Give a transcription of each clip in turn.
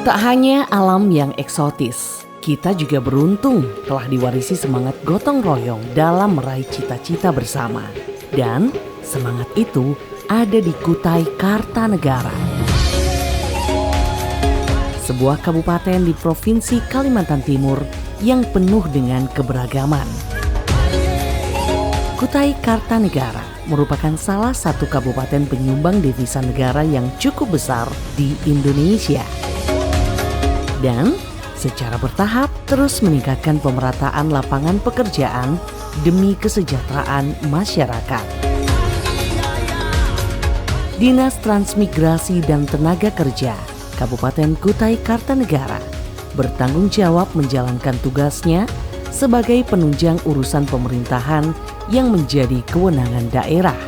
Tak hanya alam yang eksotis, kita juga beruntung telah diwarisi semangat gotong royong dalam meraih cita-cita bersama. Dan semangat itu ada di Kutai Kartanegara, sebuah kabupaten di Provinsi Kalimantan Timur yang penuh dengan keberagaman. Kutai Kartanegara merupakan salah satu kabupaten penyumbang devisa negara yang cukup besar di Indonesia. Dan secara bertahap terus meningkatkan pemerataan lapangan pekerjaan demi kesejahteraan masyarakat. Dinas Transmigrasi dan Tenaga Kerja Kabupaten Kutai Kartanegara bertanggung jawab menjalankan tugasnya sebagai penunjang urusan pemerintahan yang menjadi kewenangan daerah.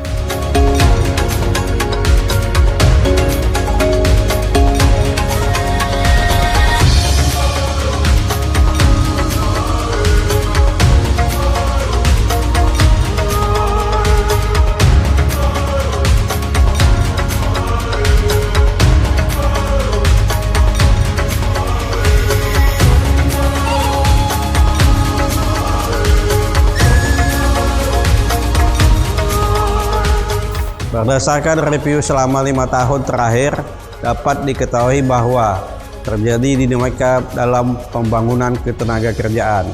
Berdasarkan review selama 5 tahun terakhir, dapat diketahui bahwa terjadi dinamika dalam pembangunan ketenagakerjaan.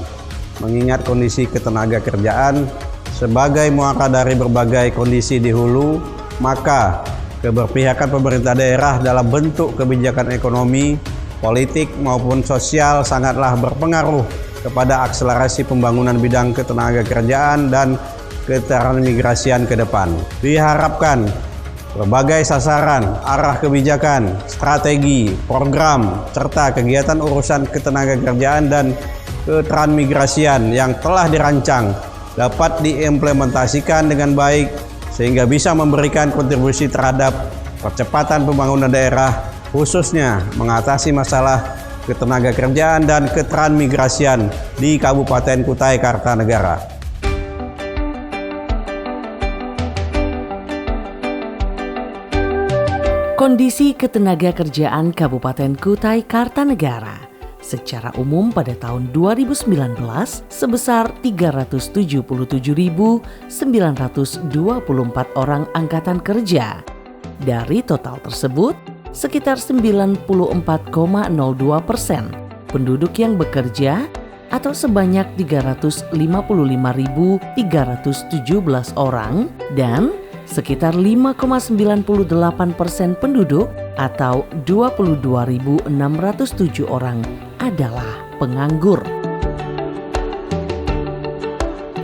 Mengingat kondisi ketenagakerjaan sebagai muara dari berbagai kondisi di hulu, maka keberpihakan pemerintah daerah dalam bentuk kebijakan ekonomi, politik maupun sosial sangatlah berpengaruh kepada akselerasi pembangunan bidang ketenagakerjaan dan ketransmigrasian ke depan. Diharapkan berbagai sasaran, arah kebijakan, strategi, program, serta kegiatan urusan ketenagakerjaan dan ketransmigrasian yang telah dirancang dapat diimplementasikan dengan baik sehingga bisa memberikan kontribusi terhadap percepatan pembangunan daerah, khususnya mengatasi masalah ketenagakerjaan dan ketransmigrasian di Kabupaten Kutai Kartanegara. Kondisi ketenagakerjaan Kabupaten Kutai Kartanegara secara umum pada tahun 2019 sebesar 377.924 orang angkatan kerja. Dari total tersebut, sekitar 94,02% penduduk yang bekerja atau sebanyak 355.317 orang dan sekitar 5,98% penduduk atau 22.607 orang adalah penganggur.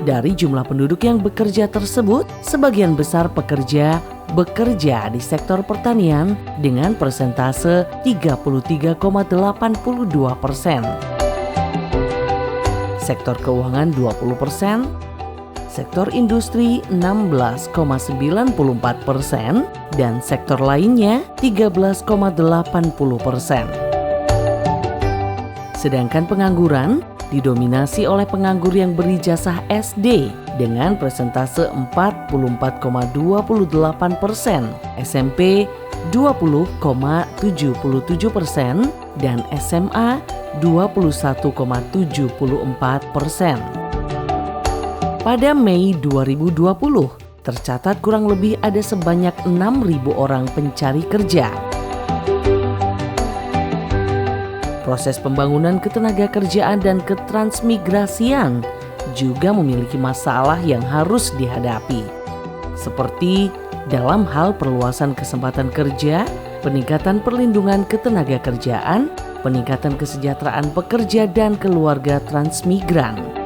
Dari jumlah penduduk yang bekerja tersebut, sebagian besar pekerja bekerja di sektor pertanian dengan persentase 33,82%. Sektor keuangan 20%, sektor industri 16,94% dan sektor lainnya 13,80%. Sedangkan pengangguran didominasi oleh penganggur yang berijazah SD dengan persentase 44,28%, SMP 20,77% dan SMA 21,74%. Pada Mei 2020, tercatat kurang lebih ada sebanyak 6.000 orang pencari kerja. Proses pembangunan ketenagakerjaan dan ketransmigrasian juga memiliki masalah yang harus dihadapi, seperti dalam hal perluasan kesempatan kerja, peningkatan perlindungan ketenagakerjaan, peningkatan kesejahteraan pekerja dan keluarga transmigran.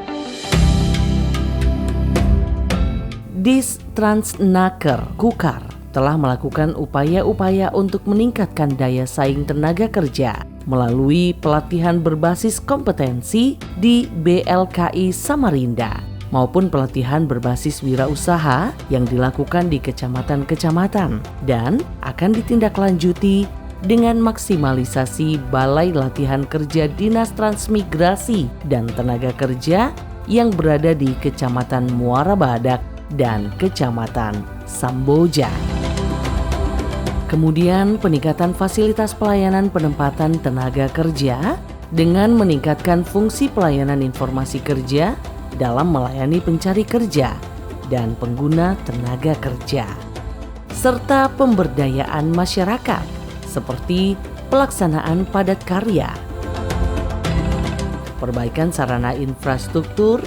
Dis-Transnaker Kukar telah melakukan upaya-upaya untuk meningkatkan daya saing tenaga kerja melalui pelatihan berbasis kompetensi di BLKI Samarinda maupun pelatihan berbasis wirausaha yang dilakukan di kecamatan-kecamatan dan akan ditindaklanjuti dengan maksimalisasi Balai Latihan Kerja Dinas Transmigrasi dan Tenaga Kerja yang berada di Kecamatan Muara Badak dan Kecamatan Samboja. Kemudian peningkatan fasilitas pelayanan penempatan tenaga kerja dengan meningkatkan fungsi pelayanan informasi kerja dalam melayani pencari kerja dan pengguna tenaga kerja, serta pemberdayaan masyarakat seperti pelaksanaan padat karya, perbaikan sarana infrastruktur,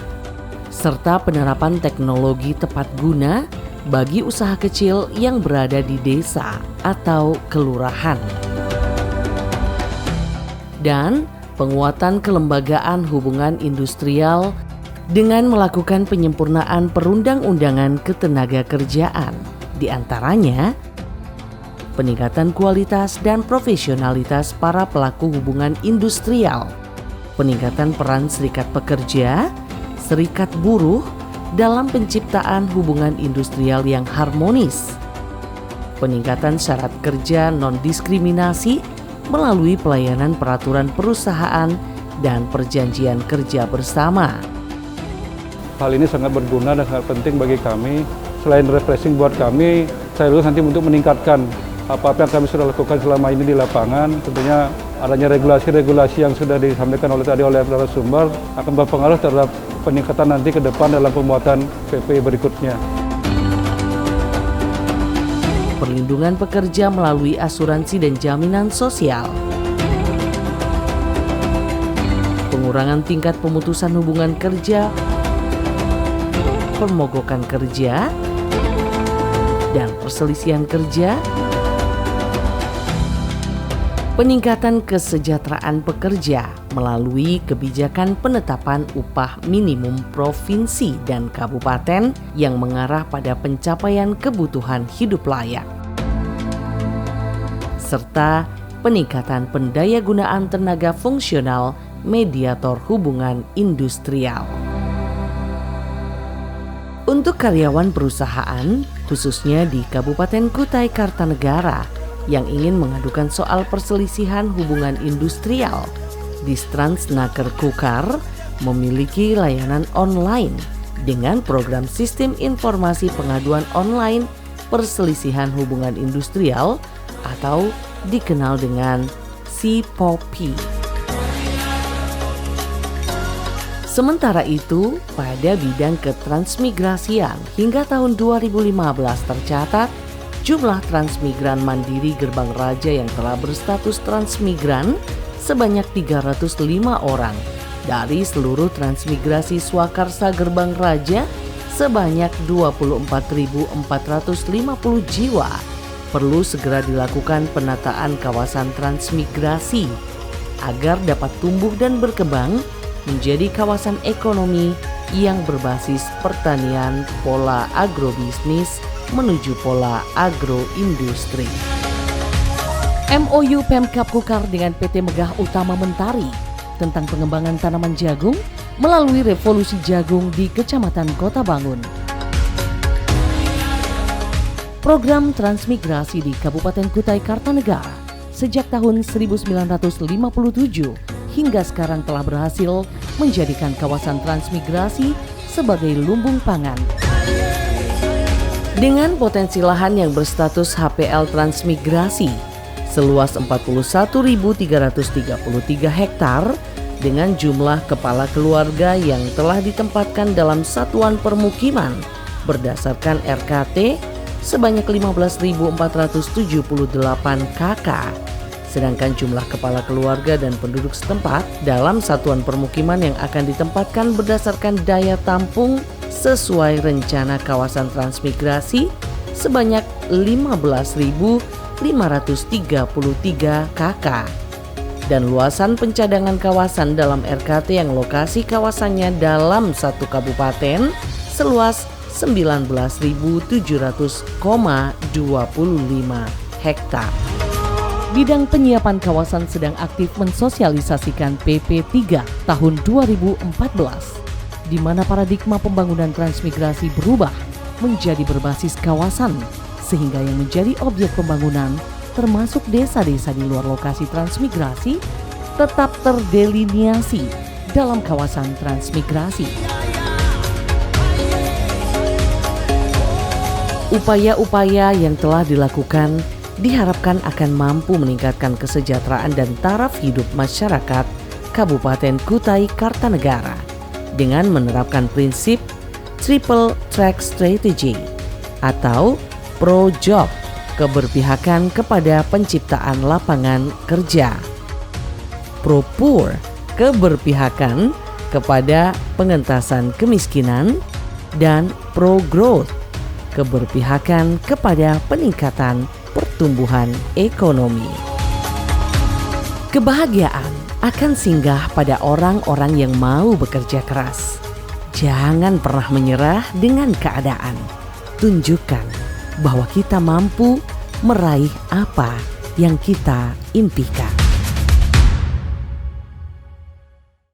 serta penerapan teknologi tepat guna bagi usaha kecil yang berada di desa atau kelurahan. Dan penguatan kelembagaan hubungan industrial dengan melakukan penyempurnaan perundang-undangan ketenagakerjaan, di antaranya peningkatan kualitas dan profesionalitas para pelaku hubungan industrial, peningkatan peran serikat pekerja, serikat buruh dalam penciptaan hubungan industrial yang harmonis, peningkatan syarat kerja non-diskriminasi melalui pelayanan peraturan perusahaan dan perjanjian kerja bersama. Hal ini sangat berguna dan sangat penting bagi kami. Selain refreshing buat kami, saya juga nanti untuk meningkatkan apa-apa yang kami sudah lakukan selama ini di lapangan. Tentunya adanya regulasi-regulasi yang sudah disampaikan oleh narasumber akan berpengaruh terhadap peningkatan nanti ke depan dalam pembuatan PP berikutnya. Perlindungan pekerja melalui asuransi dan jaminan sosial. Pengurangan tingkat pemutusan hubungan kerja, pemogokan kerja, dan perselisihan kerja. Peningkatan kesejahteraan pekerja melalui kebijakan penetapan upah minimum provinsi dan kabupaten yang mengarah pada pencapaian kebutuhan hidup layak, serta peningkatan pendayagunaan tenaga fungsional mediator hubungan industrial. Untuk karyawan perusahaan, khususnya di Kabupaten Kutai Kartanegara, yang ingin mengadukan soal perselisihan hubungan industrial, Distransnaker Kukar memiliki layanan online dengan program Sistem Informasi Pengaduan Online Perselisihan Hubungan Industrial atau dikenal dengan SIPOPI. Sementara itu, pada bidang ketransmigrasian hingga tahun 2015 tercatat jumlah transmigran mandiri Gerbang Raja yang telah berstatus transmigran sebanyak 305 orang dari seluruh transmigrasi Swakarsa Gerbang Raja sebanyak 24.450 jiwa. Perlu segera dilakukan penataan kawasan transmigrasi agar dapat tumbuh dan berkembang menjadi kawasan ekonomi yang berbasis pertanian, pola agrobisnis menuju pola agroindustri. MOU Pemkab Kukar dengan PT Megah Utama Mentari tentang pengembangan tanaman jagung melalui revolusi jagung di Kecamatan Kota Bangun. Program transmigrasi di Kabupaten Kutai Kartanegara sejak tahun 1957 hingga sekarang telah berhasil menjadikan kawasan transmigrasi sebagai lumbung pangan. Dengan potensi lahan yang berstatus HPL transmigrasi seluas 41.333 hektar dengan jumlah kepala keluarga yang telah ditempatkan dalam satuan permukiman berdasarkan RKT sebanyak 15.478 KK, sedangkan jumlah kepala keluarga dan penduduk setempat dalam satuan permukiman yang akan ditempatkan berdasarkan daya tampung sesuai rencana kawasan transmigrasi sebanyak 15.533 KK dan luasan pencadangan kawasan dalam RKT yang lokasi kawasannya dalam satu kabupaten seluas 19.700,25 hektar. Bidang penyiapan kawasan sedang aktif mensosialisasikan PP 3 tahun 2014, di mana paradigma pembangunan transmigrasi berubah menjadi berbasis kawasan, sehingga yang menjadi objek pembangunan termasuk desa-desa di luar lokasi transmigrasi tetap terdeliniasi dalam kawasan transmigrasi. Upaya-upaya yang telah dilakukan diharapkan akan mampu meningkatkan kesejahteraan dan taraf hidup masyarakat Kabupaten Kutai Kartanegara dengan menerapkan prinsip Triple Track Strategy atau Pro-Job, keberpihakan kepada penciptaan lapangan kerja, Pro-Poor, keberpihakan kepada pengentasan kemiskinan, dan Pro-Growth, keberpihakan kepada peningkatan pertumbuhan ekonomi. Kebahagiaan akan singgah pada orang-orang yang mau bekerja keras. Jangan pernah menyerah dengan keadaan. Tunjukkan bahwa kita mampu meraih apa yang kita impikan.